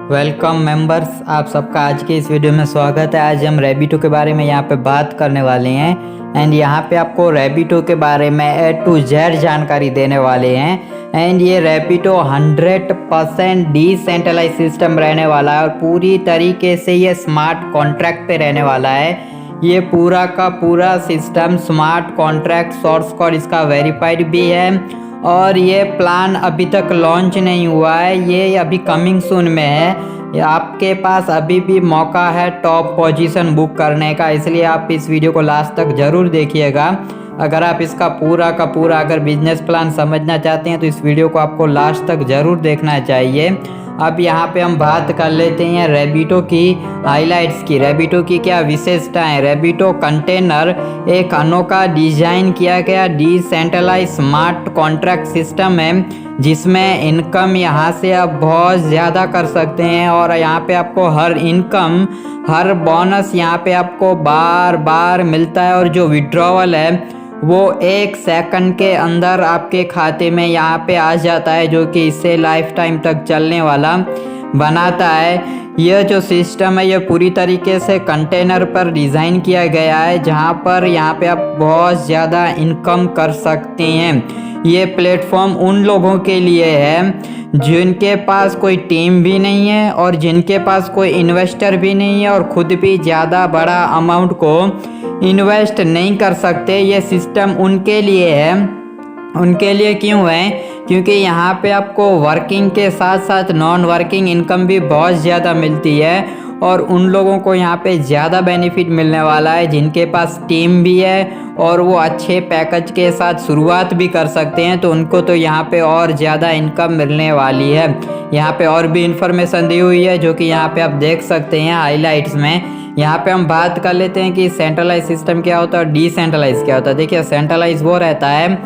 Welcome members, आप सबका आज के इस वीडियो में स्वागत है। आज हम रैबिटो के बारे में यहाँ पे बात करने वाले हैं एंड यहाँ पे आपको रैबिटो के बारे में A to Z जानकारी देने वाले हैं। एंड ये रैबिटो 100% डिसेंट्रलाइज सिस्टम रहने वाला है और पूरी तरीके से ये स्मार्ट कॉन्ट्रैक्ट पे रहने वाला है। ये पूरा का पूरा system smart contract, source code इसका वेरीफाइड भी है और ये प्लान अभी तक लॉन्च नहीं हुआ है, ये अभी कमिंग सून में है। आपके पास अभी भी मौका है टॉप पोजीशन बुक करने का, इसलिए आप इस वीडियो को लास्ट तक ज़रूर देखिएगा। अगर आप इसका पूरा का पूरा अगर बिजनेस प्लान समझना चाहते हैं तो इस वीडियो को आपको लास्ट तक ज़रूर देखना चाहिए। अब यहाँ पे हम बात कर लेते हैं रैबिटो की हाइलाइट्स की। रैबिटो की क्या विशेषताएं? रैबिटो कंटेनर एक अनोखा डिजाइन किया गया डिसेंट्रलाइज स्मार्ट कॉन्ट्रैक्ट सिस्टम है जिसमें इनकम यहाँ से आप बहुत ज़्यादा कर सकते हैं और यहाँ पे आपको हर इनकम, हर बोनस यहाँ पे आपको बार बार मिलता है और जो विड्रॉवल है वो 1 सेकंड के अंदर आपके खाते में यहाँ पे आ जाता है, जो कि इससे लाइफ टाइम तक चलने वाला बनाता है। यह जो सिस्टम है ये पूरी तरीके से कंटेनर पर डिज़ाइन किया गया है जहाँ पर यहाँ पे आप बहुत ज़्यादा इनकम कर सकते हैं। ये प्लेटफॉर्म उन लोगों के लिए है जिनके पास कोई टीम भी नहीं है और जिनके पास कोई इन्वेस्टर भी नहीं है और ख़ुद भी ज़्यादा बड़ा अमाउंट को इन्वेस्ट नहीं कर सकते। ये सिस्टम उनके लिए है। उनके लिए क्यों है? क्योंकि यहाँ पे आपको वर्किंग के साथ साथ नॉन वर्किंग इनकम भी बहुत ज़्यादा मिलती है और उन लोगों को यहाँ पे ज़्यादा बेनिफिट मिलने वाला है जिनके पास टीम भी है और वो अच्छे पैकेज के साथ शुरुआत भी कर सकते हैं, तो उनको तो यहाँ पे और ज़्यादा इनकम मिलने वाली है। यहाँ पे और भी इंफॉर्मेशन दी हुई है जो कि यहाँ पे आप देख सकते हैं हाईलाइट्स में। यहाँ पे हम बात कर लेते हैं कि सेंट्रलाइज सिस्टम क्या होता है और डिसेंट्रलाइज क्या होता है। देखिए, सेंट्रलाइज वो रहता है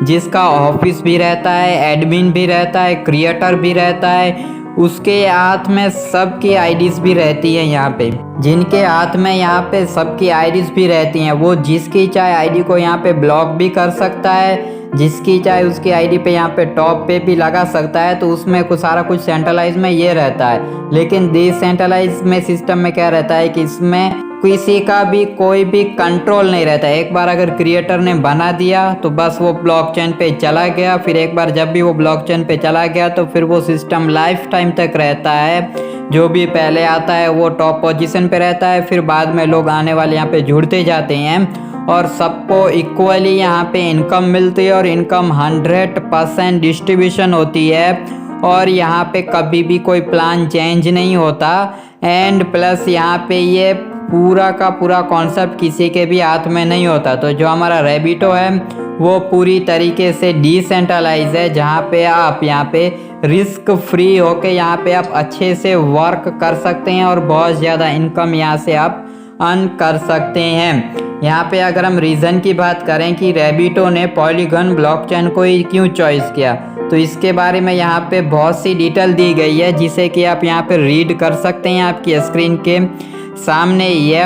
जिसका ऑफिस भी रहता है, एडमिन भी रहता है, क्रिएटर भी रहता है, उसके हाथ में सबकी आईडीज भी रहती है। यहाँ पे जिनके हाथ में यहाँ पे सबकी आईडीज भी रहती हैं, वो जिसकी चाहे आईडी को यहाँ पे ब्लॉक भी कर सकता है, जिसकी चाहे उसकी आईडी पे यहाँ पे टॉप पे भी लगा सकता है। तो उसमें कुछ सारा कुछ सेंट्रलाइज में ये रहता है। लेकिन डिसेंट्रलाइज में सिस्टम में क्या रहता है कि इसमें किसी का भी कोई भी कंट्रोल नहीं रहता है। एक बार अगर क्रिएटर ने बना दिया तो बस वो ब्लॉकचेन पे चला गया, फिर एक बार जब भी वो ब्लॉकचेन पे चला गया तो फिर वो सिस्टम लाइफ टाइम तक रहता है। जो भी पहले आता है वो टॉप पोजीशन पे रहता है, फिर बाद में लोग आने वाले यहाँ पे जुड़ते जाते हैं और सबको इक्वली यहाँ पे इनकम मिलती है और इनकम 100% डिस्ट्रीब्यूशन होती है और यहाँ पे कभी भी कोई प्लान चेंज नहीं होता। एंड प्लस यहाँ पे ये पूरा का पूरा कॉन्सेप्ट किसी के भी हाथ में नहीं होता। तो जो हमारा रैबिटो है वो पूरी तरीके से डिसेंट्रलाइज है जहाँ पे आप यहाँ पे रिस्क फ्री होके यहाँ पे आप अच्छे से वर्क कर सकते हैं और बहुत ज़्यादा इनकम यहाँ से आप अर्न कर सकते हैं। यहाँ पे अगर हम रीज़न की बात करें कि रैबिटो ने पॉलीगन ब्लॉकचेन को ही क्यों चॉइस किया, तो इसके बारे में यहाँ पे बहुत सी डिटेल दी गई है जिसे कि आप यहाँ पे रीड कर सकते हैं आपकी स्क्रीन के सामने ये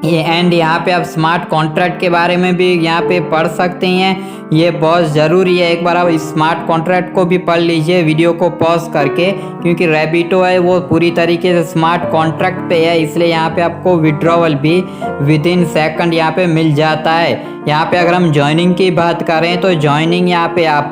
एंड यहाँ पे आप स्मार्ट कॉन्ट्रैक्ट के बारे में भी यहाँ पे पढ़ सकते हैं। ये बहुत ज़रूरी है, एक बार आप स्मार्ट कॉन्ट्रैक्ट को भी पढ़ लीजिए वीडियो को पॉज करके, क्योंकि रैबिटो है वो पूरी तरीके से स्मार्ट कॉन्ट्रैक्ट पे है, इसलिए यहाँ पे आपको विड्रॉवल भी विदिन सेकंड यहाँ पे मिल जाता है। यहाँ पे अगर हम ज्वाइनिंग की बात करें तो ज्वाइनिंग यहाँ पे आप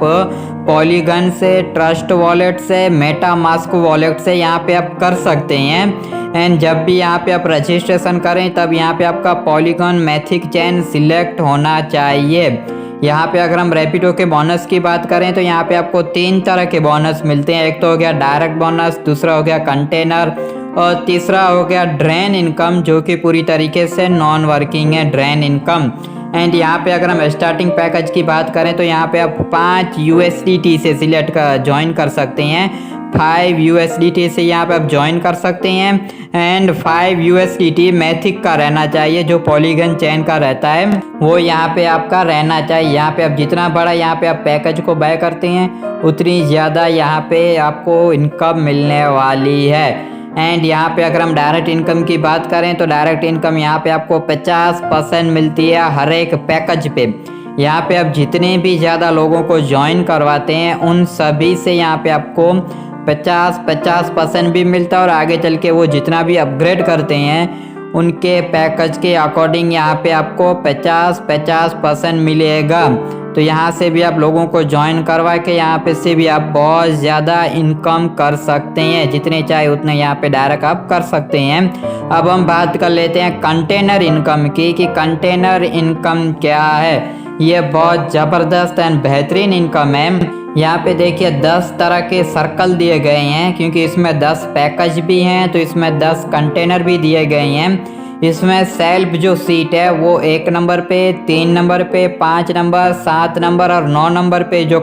पॉलीगन से, ट्रस्ट वॉलेट से, मेटामास्क वॉलेट से यहाँ पे आप कर सकते हैं। एंड जब भी यहाँ पे आप रजिस्ट्रेशन करें तब यहाँ पे आपका पॉलीगन मैथिक चेन सिलेक्ट होना चाहिए। यहाँ पे अगर हम रैबिटो के बोनस की बात करें तो यहाँ पे आपको 3 तरह के बोनस मिलते हैं। एक तो हो गया डायरेक्ट बोनस, दूसरा हो गया कंटेनर और तीसरा हो गया ड्रेन इनकम, जो कि पूरी तरीके से नॉन वर्किंग है, ड्रेन इनकम। एंड यहाँ पे अगर हम स्टार्टिंग पैकेज की बात करें तो यहाँ पे आप 5 USDT से सिलेक्ट ज्वाइन कर सकते हैं। 5 USDT से यहाँ पे आप ज्वाइन कर सकते हैं एंड 5 USDT मैथिक का रहना चाहिए, जो पॉलीगन चेन का रहता है वो यहाँ पे आपका रहना चाहिए। यहाँ पे आप जितना बड़ा यहाँ पे आप पैकेज को बाय करते हैं उतनी ज़्यादा यहाँ पे आपको इनकम मिलने वाली है। एंड यहाँ पे अगर हम डायरेक्ट इनकम की बात करें तो डायरेक्ट इनकम यहाँ पे आपको 50% मिलती है हर एक पैकेज पे। यहाँ पे आप जितने भी ज़्यादा लोगों को ज्वाइन करवाते हैं उन सभी से यहाँ पे आपको 50% भी मिलता है और आगे चल के वो जितना भी अपग्रेड करते हैं उनके पैकेज के अकॉर्डिंग यहाँ पे आपको 50% मिलेगा। तो यहाँ से भी आप लोगों को ज्वाइन करवा के यहाँ पे से भी आप बहुत ज़्यादा इनकम कर सकते हैं, जितने चाहे उतने यहाँ पे डायरेक्ट आप कर सकते हैं। अब हम बात कर लेते हैं कंटेनर इनकम की कि कंटेनर इनकम क्या है। ये बहुत ज़बरदस्त एंड बेहतरीन इनकम है। यहाँ पे देखिए 10 तरह के सर्कल दिए गए हैं, क्योंकि इसमें 10 पैकेज भी हैं तो इसमें 10 कंटेनर भी दिए गए हैं। इसमें सेल्फ जो सीट है वो 1 नंबर पे, 3 नंबर पे, 5 नंबर, 7 नंबर और 9 नंबर पे जो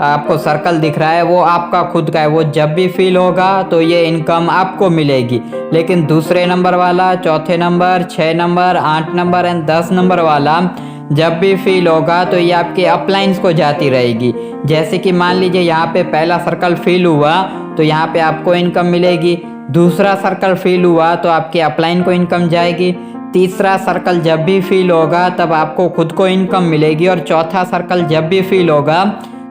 आपको सर्कल दिख रहा है वो आपका खुद का है। वो जब भी फिल होगा तो ये इनकम आपको मिलेगी। लेकिन दूसरे नंबर वाला, चौथे number, 6 number, 8 number and 10 number वाला जब भी फिल होगा तो ये आपके अपलाइंस को जाती रहेगी। जैसे कि मान लीजिए यहाँ पे पहला सर्कल फिल हुआ तो यहाँ पे आपको इनकम मिलेगी, दूसरा सर्कल फिल हुआ तो आपके अपलाइन को इनकम जाएगी, तीसरा सर्कल जब भी फिल होगा तब आपको खुद को इनकम मिलेगी और चौथा सर्कल जब भी फिल होगा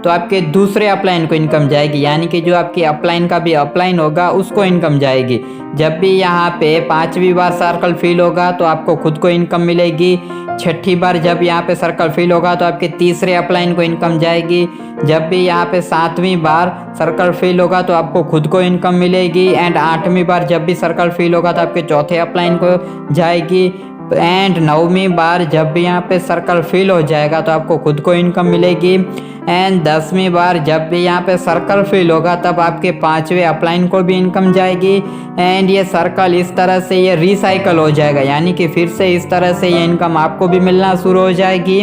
तो आपके दूसरे अपलाइन को इनकम जाएगी। यानी कि जो आपके अपलाइन का भी अपलाइन होगा उसको इनकम जाएगी। जब भी यहाँ पे 5वीं बार सर्कल फिल होगा तो आपको खुद को इनकम मिलेगी। 6ठी बार जब यहाँ पे सर्कल फिल होगा तो आपके तीसरे अपलाइन को इनकम जाएगी। जब भी यहाँ पे 7वीं बार सर्कल फिल होगा तो आपको खुद को इनकम मिलेगी। एंड 8वीं बार जब भी सर्कल फिल होगा तो आपके चौथे अपलाइन को जाएगी। एंड 9वीं बार जब भी यहाँ पे सर्कल फिल हो जाएगा तो आपको खुद को इनकम मिलेगी। एंड 10वीं बार जब भी यहाँ पे सर्कल फिल होगा तब आपके 5वें अपलाइन को भी इनकम जाएगी। एंड ये सर्कल इस तरह से ये रिसाइकल हो जाएगा, यानी कि फिर से इस तरह से ये इनकम आपको भी मिलना शुरू हो जाएगी।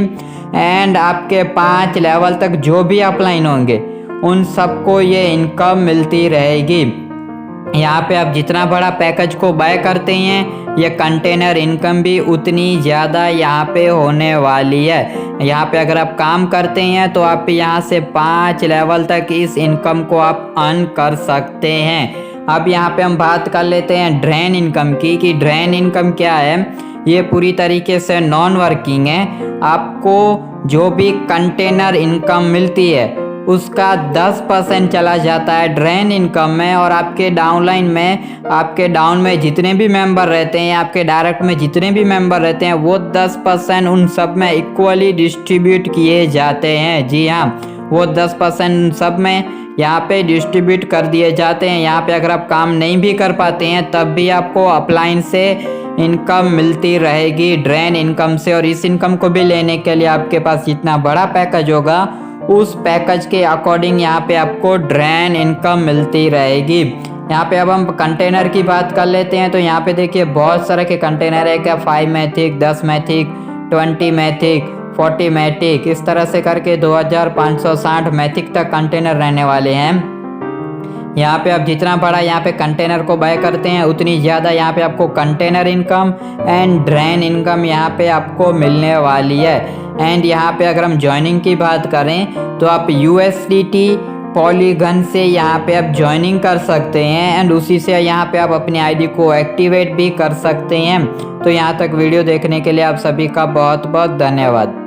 एंड आपके 5 लेवल तक जो भी अपलाइन होंगे उन सबको ये इनकम मिलती रहेगी। यहाँ पे आप जितना बड़ा पैकेज को बाय करते हैं ये कंटेनर इनकम भी उतनी ज़्यादा यहाँ पे होने वाली है। यहाँ पे अगर आप काम करते हैं तो आप यहाँ से 5 लेवल तक इस इनकम को आप अर्न कर सकते हैं। अब यहाँ पे हम बात कर लेते हैं ड्रेन इनकम की कि ड्रेन इनकम क्या है। ये पूरी तरीके से नॉन वर्किंग है। आपको जो भी कंटेनर इनकम मिलती है उसका 10% चला जाता है ड्रेन इनकम में, और आपके डाउनलाइन में, आपके डाउन में जितने भी मेंबर रहते हैं, आपके डायरेक्ट में जितने भी मेंबर रहते हैं वो 10% उन सब में इक्वली डिस्ट्रीब्यूट किए जाते हैं। जी हाँ, वो 10% सब में यहाँ पे डिस्ट्रीब्यूट कर दिए जाते हैं। यहाँ पे अगर आप काम नहीं भी कर पाते हैं तब भी आपको अपलाइन से इनकम मिलती रहेगी ड्रेन इनकम से। और इस इनकम को भी लेने के लिए आपके पास जितना बड़ा पैकेज होगा उस पैकेज के अकॉर्डिंग यहाँ पे आपको ड्रेन इनकम मिलती रहेगी। यहाँ पे अब हम कंटेनर की बात कर लेते हैं तो यहाँ पे देखिए बहुत सारे के कंटेनर है क्या, 5 मैथिक, 10 मैथिक, 20 मैथिक, 40 मैथिक, इस तरह से करके 2560 मैथिक तक कंटेनर रहने वाले हैं। यहाँ पे आप जितना बड़ा यहाँ पे कंटेनर को बाय करते हैं उतनी ज़्यादा यहाँ पे आपको container income and drain income यहाँ पे आपको मिलने वाली है। एंड यहाँ पे अगर हम ज्वाइनिंग की बात करें तो आप USDT पॉलीगन से यहाँ पे आप ज्वाइनिंग कर सकते हैं एंड उसी से यहाँ पे आप अपनी आईडी को एक्टिवेट भी कर सकते हैं। तो यहाँ तक वीडियो देखने के लिए आप सभी का बहुत बहुत धन्यवाद।